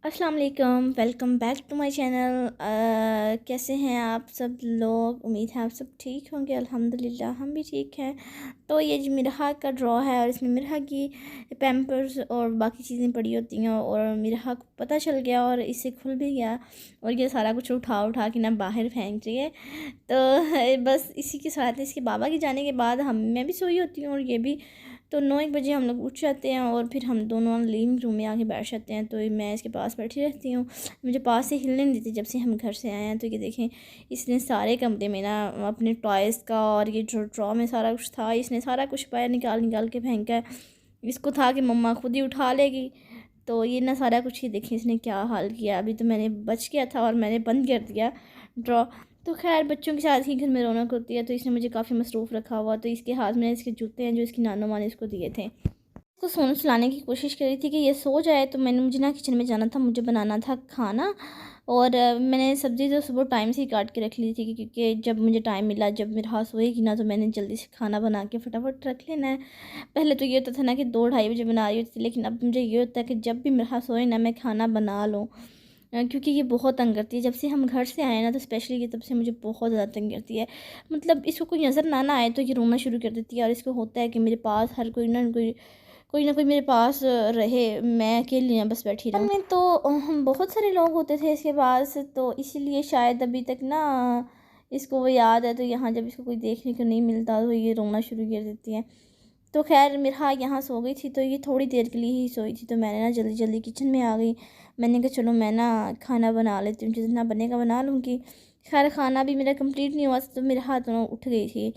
अस्सलाम वालेकुम, welcome back to my channel. कैसे हैं आप सब लोग? उम्मीद है आप सब ठीक होंगे। अल्हम्दुलिल्लाह हम भी ठीक हैं। तो ये जो मिरहा का ड्रॉ है और इसमें मिरहा की पैम्पर्स और बाकी चीज़ें पड़ी होती हैं और मिरहा को पता चल गया और इससे खुल भी गया और ये सारा कुछ उठा उठा के ना बाहर फेंक रही है। तो बस इसी के साथ इसके बाबा के जाने के बाद मैं भी सोई होती हूँ और ये भी। तो 9-1 बजे हम लोग उठ जाते हैं और फिर हम दोनों लिविंग रूम में आके बैठ जाते हैं। तो मैं इसके पास बैठी रहती हूँ, मुझे पास से हिलने नहीं देती जब से हम घर से आए हैं। तो ये देखें, इसने सारे कमरे में ना अपने टॉयज़ का और ये जो ड्रॉ में सारा कुछ था इसने सारा कुछ बाहर निकाल निकाल के फेंका है। इसको था कि मम्मा खुद ही उठा लेगी, तो ये ना सारा कुछ ही देखें इसने क्या हाल किया। अभी तो मैंने बच गया था और मैंने बंद कर दिया ड्रॉ। तो खैर बच्चों के साथ ही घर में रौनक होती है, तो इसने मुझे काफ़ी मसरूफ़ रखा हुआ। तो इसके हाथ में इसके जूते हैं जो इसकी नानो माँ ने इसको दिए थे। इसको सोने सुलाने की कोशिश करी थी कि ये सो जाए। तो मुझे ना किचन में जाना था, मुझे बनाना था खाना। और मैंने सब्ज़ी तो सुबह टाइम से ही काट के रख ली थी क्योंकि जब मुझे टाइम मिला, जब मेरे हाथ सोएगी ना, तो मैंने जल्दी से खाना बना के फटाफट रख लेना है। पहले तो ये होता था ना कि 2-2:30 बजे बना रही होती थी, लेकिन अब मुझे ये होता है कि जब भी मेरे हाथ सोए ना मैं खाना बना लूँ। क्योंकि ये बहुत तंग करती है। जब से हम घर से आए ना, तो स्पेशली ये तब से मुझे बहुत ज़्यादा तंग करती है। मतलब इसको कोई नज़र ना आए तो ये रोना शुरू कर देती है और इसको होता है कि मेरे पास हर कोई ना कोई मेरे पास रहे, मैं अकेली ना बस बैठी रहूँ। में तो हम बहुत सारे लोग होते थे इसके पास, तो इसीलिए शायद अभी तक ना इसको वो याद है। तो यहाँ जब इसको कोई देखने को नहीं मिलता तो ये रोना शुरू कर देती है। तो खैर मिरहा यहाँ सो गई थी, तो ये थोड़ी देर के लिए ही सोई थी। तो मैंने ना जल्दी जल्दी किचन में आ गई। मैंने कहा चलो मैं ना खाना बना लेती हूँ, जितना बनेगा बना लूँगी। खैर खाना भी मेरा कंप्लीट नहीं हुआ था, तो मेरे हाथ दोनों उठ गई थी।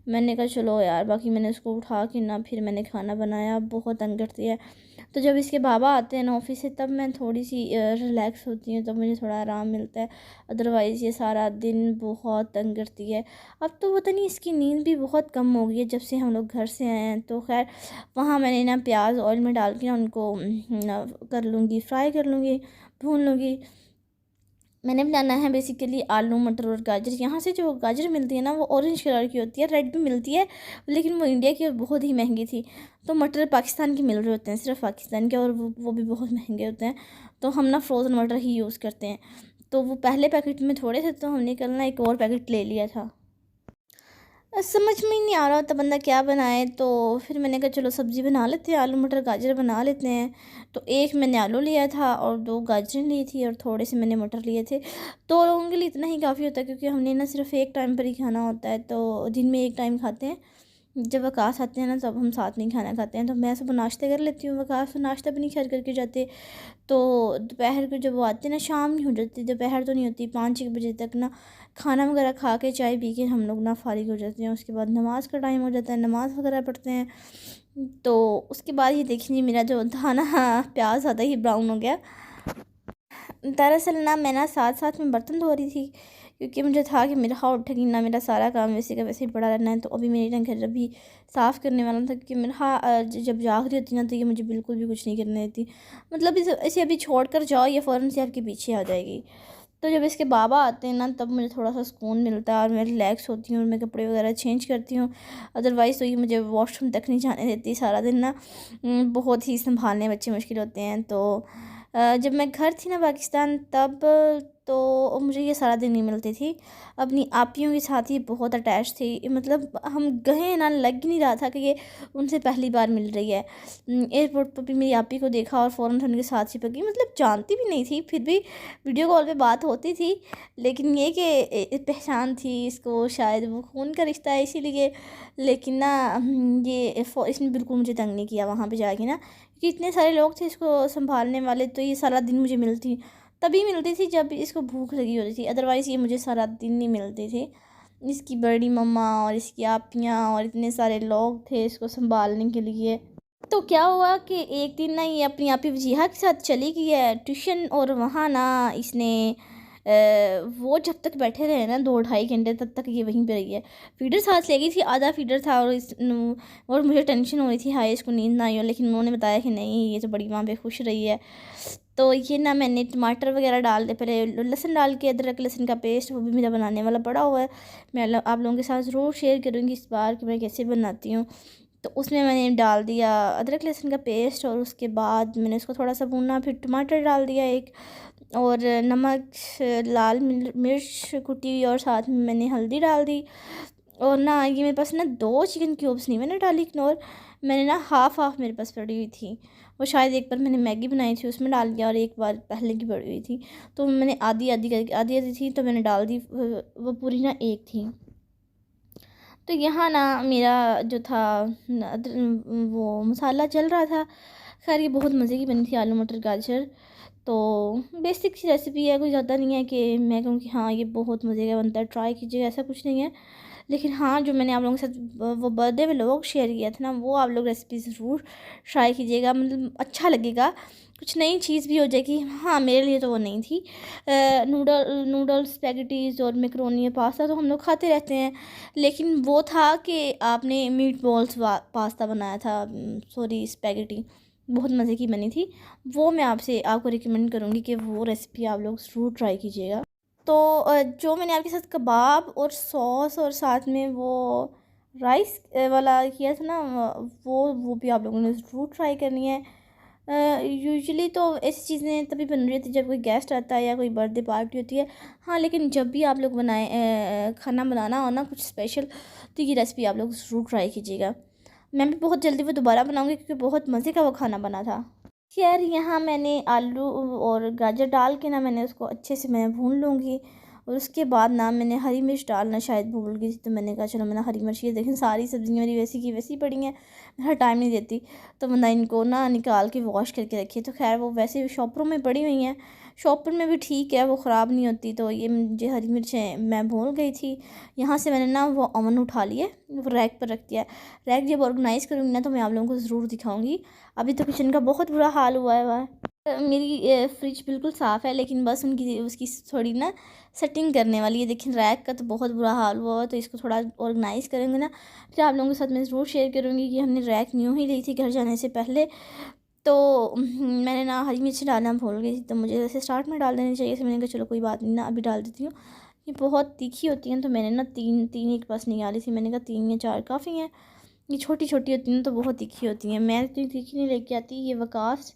मैंने कहा चलो यार, बाकी मैंने उसको उठा के ना फिर मैंने खाना बनाया। बहुत तंग करती है। तो जब इसके बाबा आते हैं ना ऑफ़िस से, तब मैं थोड़ी सी रिलैक्स होती हूँ, तब मुझे थोड़ा आराम मिलता है। अदरवाइज़ ये सारा दिन बहुत तंग करती है। अब तो पता नहीं इसकी नींद भी बहुत कम हो गई है जब से हम लोग घर से आए हैं। तो खैर वहाँ मैंने ना प्याज ऑयल में डाल के ना उनको कर लूँगी, फ्राई कर लूँगी, भून लूँगी। मैंने बनाना है बेसिकली आलू मटर और गाजर। यहाँ से जो गाजर मिलती है ना वो ऑरेंज कलर की होती है, रेड भी मिलती है, लेकिन वो इंडिया की और बहुत ही महंगी थी। तो मटर पाकिस्तान के मिल रहे होते हैं, सिर्फ पाकिस्तान के, और वो भी बहुत महंगे होते हैं। तो हम ना फ्रोज़न मटर ही यूज़ करते हैं। तो वो पहले पैकेट में थोड़े थे, तो हमने कल ना एक और पैकेट ले लिया था। समझ में ही नहीं आ रहा था बंदा क्या बनाए। तो फिर मैंने कहा चलो सब्ज़ी बना लेते हैं, आलू मटर गाजर बना लेते हैं। तो एक मैंने आलू लिया था और 2 गाजरें ली थी और थोड़े से मैंने मटर लिए थे। 2 लोगों के लिए इतना ही काफ़ी होता है, क्योंकि हमने ना सिर्फ एक टाइम पर ही खाना होता है। तो दिन में एक टाइम खाते हैं, जब वकास आते हैं ना तब हम साथ में ही खाना खाते हैं। तो मैं सुबह नाश्ते कर लेती हूँ, वकास तो नाश्ता भी नहीं खैर करके जाते। तो दोपहर को जब वो आते हैं ना, शाम ही हो जाती, दोपहर तो नहीं होती, 5-6 बजे तक ना खाना वगैरह खा के चाय पी के हम लोग ना फारिग हो जाते हैं। उसके बाद नमाज़ का टाइम हो जाता है, नमाज़ वगैरह पढ़ते हैं। तो उसके बाद ये देखिए मेरा जो था ना प्याज ज़्यादा ही ब्राउन हो गया। दरअसल ना मैं ना साथ साथ में बर्तन धो रही थी, क्योंकि मुझे था कि मेरा हाथ उठेगी ना, मेरा सारा काम वैसे का वैसे ही पड़ा रहना है। तो अभी मेरी ना घर अभी साफ़ करने वाला था, क्योंकि मेरा जब जाग रही होती ना, तो ये मुझे बिल्कुल भी कुछ नहीं करने देती। मतलब इसे अभी छोड़ कर जाओ, ये फ़ौरन से आपके पीछे आ जाएगी। तो जब इसके बाबा आते हैं ना, तब मुझे थोड़ा सा सुकून मिलता है और मैं रिलैक्स होती हूँ और मैं कपड़े वगैरह चेंज करती हूँ। अदरवाइज़ तो ये मुझे वॉशरूम तक नहीं जाने देती सारा दिन ना। बहुत ही संभालने बच्चे मुश्किल होते हैं। तो जब मैं घर थी ना पाकिस्तान, तब तो मुझे ये सारा दिन नहीं मिलती थी। अपनी आपियों के साथ ही बहुत अटैच थी। मतलब हम गए ना, लग ही नहीं रहा था कि ये उनसे पहली बार मिल रही है। एयरपोर्ट पर भी मेरी आपी को देखा और फ़ौरन से उनके साथ चिपक गई। मतलब जानती भी नहीं थी, फिर भी वीडियो कॉल पे बात होती थी। लेकिन ये कि पहचान थी इसको, शायद वो खून का रिश्ता है इसीलिए। लेकिन ना इसने बिल्कुल मुझे तंग नहीं किया वहाँ पे जाके ना, क्योंकि इतने सारे लोग थे इसको संभालने वाले। तो ये सारा दिन मुझे तभी मिलती थी जब इसको भूख लगी होती थी, अदरवाइज़ ये मुझे सारा दिन नहीं मिलती थी। इसकी बड़ी मम्मा और इसकी आपियाँ और इतने सारे लोग थे इसको संभालने के लिए। तो क्या हुआ कि एक दिन ना ये अपनी आपी वजीहा के साथ चली गई है ट्यूशन, और वहाँ ना इसने वो जब तक बैठे रहे ना 2-2.5 घंटे, तब तक ये वहीं पे रही है। फीडर साथ ले गई थी, आधा फीडर था, और मुझे टेंशन हो रही थी हाय इसको नींद ना आई हो, लेकिन उन्होंने बताया कि नहीं, ये तो बड़ी वहाँ पे खुश रही है। तो ये ना मैंने टमाटर वगैरह डाल दे, पहले लहसुन डाल के, अदरक लहसुन का पेस्ट, वो भी मेरा बनाने वाला पड़ा हुआ है। मैं आप लोगों के साथ ज़रूर शेयर करूँगी इस बार कि मैं कैसे बनाती हूँ। तो उसमें मैंने डाल दिया अदरक लहसुन का पेस्ट, और उसके बाद मैंने उसको थोड़ा सा भूना, फिर टमाटर डाल दिया एक, और नमक, लाल मिर्च कुटी हुई, और साथ में मैंने हल्दी डाल दी। और ना ये मेरे पास ना 2 चिकन क्यूब्स नहीं मैंने डाली इग्नोर, मैंने ना हाफ़ मेरे पास पड़ी हुई थी। वो शायद एक बार मैंने मैगी बनाई थी उसमें डाल दिया, और एक बार पहले की पड़ी हुई थी, तो मैंने आधी आधी करके आधी आधी थी तो मैंने डाल दी, वो पूरी ना एक थी। तो यहाँ ना मेरा जो था वो मसाला चल रहा था। खैर ये बहुत मज़े की बनी थी आलू मटर गाजर। तो बेसिक सी रेसिपी है, कोई ज़्यादा नहीं है कि मैं कहूँ कि हाँ ये बहुत मज़े का बनता है, ट्राई कीजिएगा, ऐसा कुछ नहीं है। लेकिन हाँ, जो मैंने आप लोगों के साथ वो बर्थडे में लोग शेयर किया था ना, वो आप लोग रेसिपी ज़रूर ट्राई कीजिएगा, मतलब अच्छा लगेगा, कुछ नई चीज़ भी हो जाएगी। हाँ, मेरे लिए तो वो नहीं थी। नूडल्स, स्पैगेटीज़ और मैकरोनी पास्ता तो हम लोग खाते रहते हैं, लेकिन वो था कि आपने मीट बॉल्स पास्ता बनाया था, सॉरी स्पैगेटी, बहुत मज़े की बनी थी। वो मैं आपको रिकमेंड करूँगी कि वो रेसिपी आप लोग ज़रूर ट्राई कीजिएगा। तो जो मैंने आपके साथ कबाब और सॉस और साथ में वो राइस वाला किया था ना, वो भी आप लोगों ने ज़रूर ट्राई करनी है। यूजुअली तो ऐसी चीज़ें तभी बन रही होती है जब कोई गेस्ट आता है या कोई बर्थडे पार्टी होती है। हाँ, लेकिन जब भी आप लोग खाना बनाना हो ना कुछ स्पेशल, तो ये रेसिपी आप लोग ज़रूर ट्राई कीजिएगा। मैं भी बहुत जल्दी वो दोबारा बनाऊँगी क्योंकि बहुत मज़े का वो खाना बना था। खैर यहाँ मैंने आलू और गाजर डाल के ना मैंने उसको अच्छे से मैं भून लूँगी, और उसके बाद ना मैंने हरी मिर्च डालना शायद भूल गई थी, तो मैंने कहा चलो मैंने हरी मिर्च, ये देखें सारी सब्ज़ियाँ मेरी वैसी की वैसी पड़ी हैं, मैं टाइम नहीं देती, तो मैंने इनको ना निकाल के वॉश करके रखी। तो खैर वो वैसे शॉपर में पड़ी हुई हैं, शॉपर में भी ठीक है, वो ख़राब नहीं होती। तो ये मुझे हरी मिर्चें मैं भूल गई थी। यहाँ से मैंने ना वो अवन उठा लिए, वो रैक पर रख दिया। रैक जब ऑर्गेनाइज़ करूँगी ना तो मैं आप लोगों को ज़रूर दिखाऊँगी। अभी तो किचन का बहुत बुरा हाल हुआ है। मेरी फ्रिज बिल्कुल साफ़ है, लेकिन बस उसकी थोड़ी ना सेटिंग करने वाली है। देखिए रैक का तो बहुत बुरा हाल हुआ है, तो इसको थोड़ा ऑर्गेनाइज़ करेंगे ना, फिर आप लोगों के साथ मैं ज़रूर शेयर करूँगी कि हमने रैक न्यू ही ली थी घर जाने से पहले। तो मैंने ना हरी मिर्च डालना भूल गई थी, तो मुझे वैसे स्टार्ट में डाल देनी चाहिए थी। मैंने कहा चलो कोई बात नहीं ना, अभी डाल देती हूँ। ये बहुत तीखी होती हैं, तो मैंने ना तीन तीन एक पास निकाली थी, मैंने कहा 3 या 4 काफ़ी हैं। ये छोटी छोटी होती हैं तो बहुत तीखी होती हैं, मैं इतनी तीखी नहीं लेके आती। ये वकास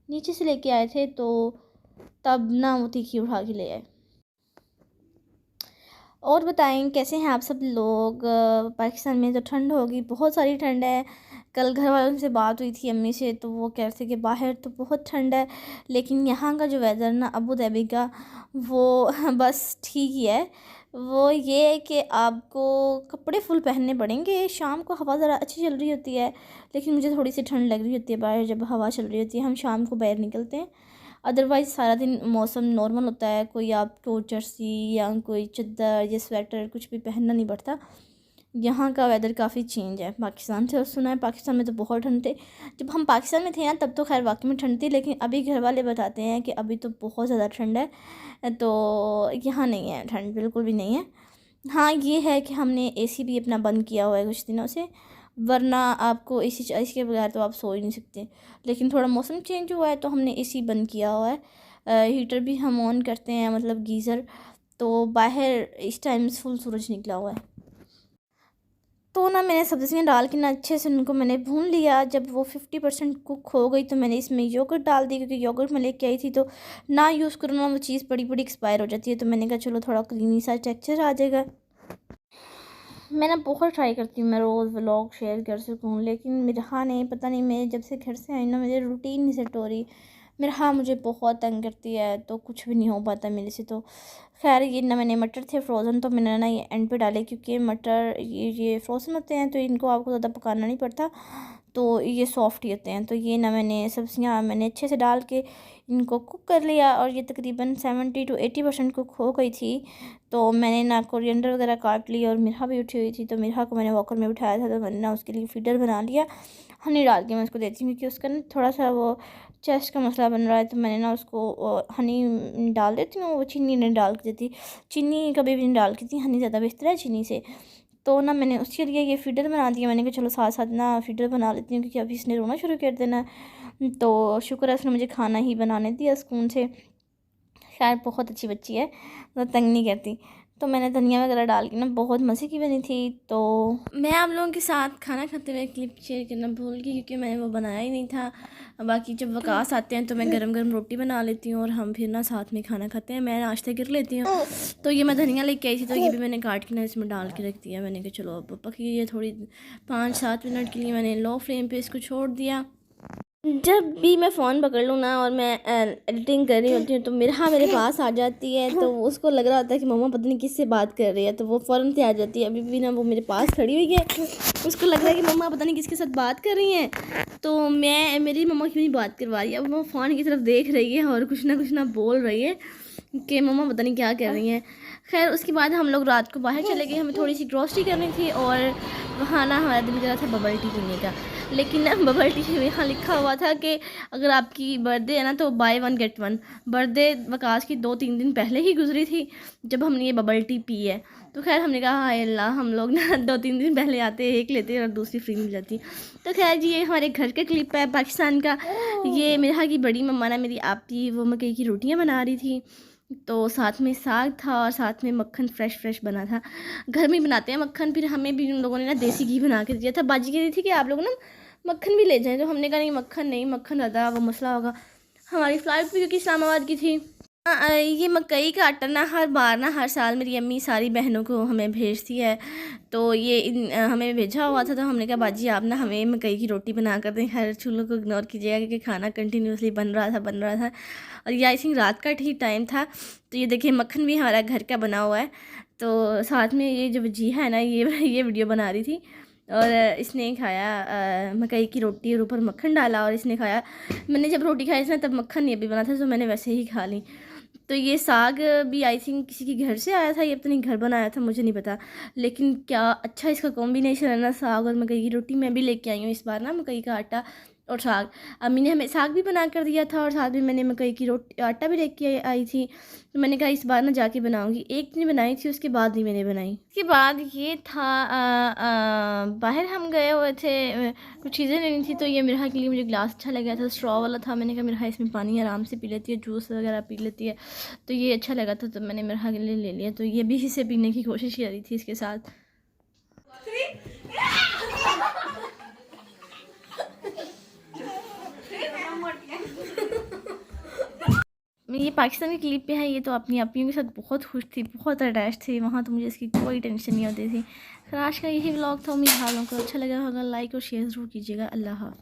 नीचे से लेके आए थे, तो तब ना वो तीखी उठा के ले आए। और बताएं कैसे हैं आप सब लोग। पाकिस्तान में तो ठंड होगी, बहुत सारी ठंड है। कल घर वालों से बात हुई थी अम्मी से, तो वो कह रहे थे कि बाहर तो बहुत ठंड है, लेकिन यहाँ का जो वेदर ना अबू धाबी का, वो बस ठीक ही है। वो ये है कि आपको कपड़े फुल पहनने पड़ेंगे। शाम को हवा ज़रा अच्छी चल रही होती है, लेकिन मुझे थोड़ी सी ठंड लग रही होती है बाहर जब हवा चल रही होती है, हम शाम को बाहर निकलते हैं। अदरवाइज़ सारा दिन मौसम नॉर्मल होता है, कोई आपको जर्सी या कोई चद्दर या स्वेटर कुछ भी पहनना नहीं पड़ता। यहाँ का वेदर काफ़ी चेंज है पाकिस्तान से, और सुना है पाकिस्तान में तो बहुत ठंड थे। जब हम पाकिस्तान में थे ना तब तो खैर वाकई में ठंड थी, लेकिन अभी घर वाले बताते हैं कि अभी तो बहुत ज़्यादा ठंड है। तो यहाँ नहीं है ठंड, बिल्कुल भी नहीं है। हाँ, ये है कि हमने एसी भी अपना बंद किया हुआ है कुछ दिनों से, वरना आपको एसी के बगैर तो आप सो ही नहीं सकते। लेकिन थोड़ा मौसम चेंज हुआ है तो हमने एसी बंद किया हुआ है। हीटर भी हम ऑन करते हैं, मतलब गीज़र। तो बाहर इस टाइम फुल सूरज निकला हुआ है। तो ना मैंने सब्ज़ियाँ डाल के ना अच्छे से उनको मैंने भून लिया। जब वो 50% कुक हो गई तो मैंने इसमें योगर्ट डाल दी, क्योंकि योगर्ट मैं लेके आई थी, तो ना यूज़ करो ना वो चीज़ बड़ी बड़ी एक्सपायर हो जाती है। तो मैंने कहा चलो थोड़ा क्रीमी सा टेक्सचर आ जाएगा। मैं ना बहुत ट्राई करती हूँ मैं रोज़ व्लॉग शेयर कर सकूँ, लेकिन मेरा हाँ नहीं, पता नहीं, मैं जब से घर से आई ना मुझे रूटीन नहीं सेट हो रही। मेरा हाँ मुझे बहुत तंग करती है, तो कुछ भी नहीं हो पाता मेरे से। तो खैर ये ना मैंने मटर थे फ्रोज़न, तो मैंने ना ये एंड पे डाले, क्योंकि मटर ये फ्रोज़न होते हैं तो इनको आपको ज़्यादा पकाना नहीं पड़ता, तो ये सॉफ्ट ही होते हैं। तो ये ना मैंने सब्ज़ियाँ मैंने अच्छे से डाल के इनको कुक कर लिया, और ये तकरीबन 70 to 80% कुक हो गई थी। तो मैंने ना कोरिएंडर वगैरह काट ली, और मिर्हा भी उठी हुई थी, तो मिर्हा को मैंने वॉकर में बिठाया था, तो मैंने ना उसके लिए फीडर बना लिया। हनी डाल के मैं उसको देती हूँ, क्योंकि उसका ना थोड़ा सा वो चेस्ट का मसला बन रहा है, तो मैंने ना उसको हनी डाल देती हूँ, वो चीनी नहीं डाल के देती। चीनी कभी भी नहीं डाल के देती, हनी ज़्यादा बेहतर है चीनी से। तो ना मैंने उसके लिए ये फीडर बना दिया। मैंने कहा चलो साथ साथ ना फीडर बना लेती हूँ, क्योंकि अभी इसने रोना शुरू कर देना। तो शुक्र है उसने मुझे खाना ही बनाने दिया सुकून से। खैर बहुत अच्छी बच्ची है, तो तंग नहीं करती। तो मैंने धनिया वगैरह डाल के ना बहुत मज़े की बनी थी। तो मैं आप लोगों के साथ खाना खाते हुए क्लिप शेयर करना भूल गई, क्योंकि मैंने वो बनाया ही नहीं था। बाकी जब वकास आते हैं तो मैं गरम गरम रोटी बना लेती हूँ और हम फिर ना साथ में खाना खाते हैं। मैं नाश्ते कर लेती हूँ। तो ये मैं धनिया लेके आई थी, तो ये भी मैंने काट के ना इसमें डाल के रख दिया। मैंने कहा चलो अब पकी ये थोड़ी 5-7 मिनट के लिए मैंने लो फ्लेम पे इसको छोड़ दिया। जब भी मैं फ़ोन पकड़ लूँ ना और मैं एडिटिंग कर रही होती हूँ तो मेरे पास आ जाती है। तो उसको लग रहा होता है कि मम्मा पता नहीं किससे बात कर रही है, तो वो फ़ौरन से आ जाती है। अभी भी ना वो मेरे पास खड़ी हुई है, उसको लग रहा है कि मम्मा पता नहीं किसके साथ बात कर रही हैं। तो मेरी मम्मा क्यों नहीं बात करवा रही है, अब वो फ़ोन की तरफ देख रही है और कुछ ना बोल रही है कि मम्मा पता नहीं क्या कर रही हैं। खैर उसके बाद हम लोग रात को बाहर चले गए, हमें थोड़ी सी ग्रॉसरी करनी थी और वहाँ ना हमारा दिल कर रहा था बबल टी पीने का। लेकिन ना बबल टी में यहाँ लिखा हुआ था कि अगर आपकी बर्थडे है ना तो बाय 1 गेट 1। बर्थडे वकास की 2-3 दिन पहले ही गुजरी थी जब हमने ये बबल टी पी है। तो खैर हमने कहा हाय अल्लाह, हम लोग ना 2-3 दिन पहले आते एक लेते और दूसरी फ्री मिल जाती। तो खैर जी ये हमारे घर का क्लिप है पाकिस्तान का। ये मेरे यहाँ की बड़ी मम्मा ना मेरी आपकी वो मकई की रोटियाँ बना रही थी, तो साथ में साग था और साथ में मक्खन फ्रेश बना था। घर में बनाते हैं मक्खन, फिर हमें भी उन लोगों ने ना देसी घी बना के दिया था। बाजी कह रही थी कि आप लोग ना मक्खन भी ले जाएं, तो हमने कहा नहीं मक्खन नहीं, मक्खन ज़्यादा वो मसला होगा। हमारी फ़्लाइट भी क्योंकि इस्लामाबाद की थी। ये मकई का आटा ना हर बार ना हर साल मेरी अम्मी सारी बहनों को हमें भेजती है। तो ये हमें भेजा हुआ था, तो हमने कहा बाजी आप ना हमें मकई की रोटी बना कर दें, हर चूल्हों को इग्नोर कीजिएगा क्योंकि खाना कंटिन्यूसली बन रहा था। और ये आई थिंक रात का ठीक टाइम था। तो ये देखिए मक्खन भी हमारा घर का बना हुआ है। तो साथ में ये जो जी है ना ये वीडियो बना रही थी और इसने खाया मकई की रोटी और ऊपर मक्खन डाला और इसने खाया। मैंने जब रोटी खाई थी ना तब मक्खन ये भी बना था, तो मैंने वैसे ही खा ली। तो ये साग भी आई थिंक किसी के घर से आया था, ये अपने घर बनाया था, मुझे नहीं पता। लेकिन क्या अच्छा इसका कॉम्बिनेशन है ना, साग और मकई की रोटी। मैं भी लेके आई हूँ इस बार ना मकई का आटा और साग। अम्मी ने हमें साग भी बना कर दिया था और साथ में मैंने मकई की रोटी आटा भी लेके आई थी। तो मैंने कहा इस बार ना जाके बनाऊंगी। एक दिन बनाई थी, उसके बाद नहीं मैंने बनाई। उसके बाद ये था बाहर हम गए हुए थे, कुछ चीज़ें लेनी थी। तो ये मिरहा के लिए मुझे ग्लास अच्छा लगा था, स्ट्रॉ वाला था। मैंने कहा मिरहा इसमें पानी आराम से पी लेती है, जूस वगैरह पी लेती है, तो ये अच्छा लगा था, तो मैंने मिरहा के लिए ले लिया। तो ये भी इसे पीने की कोशिश कर रही थी इसके साथ। ये पाकिस्तान की क्लिप पे है, ये तो अपनी अपनियों के साथ बहुत खुश थी, बहुत अटैच थी वहाँ, तो मुझे इसकी कोई टेंशन नहीं होती थी। फिर आज का यही व्लॉग था, उम्मीद हालों को अच्छा लगा होगा। लाइक और शेयर ज़रूर कीजिएगा। अल्लाह हाफ़िज़।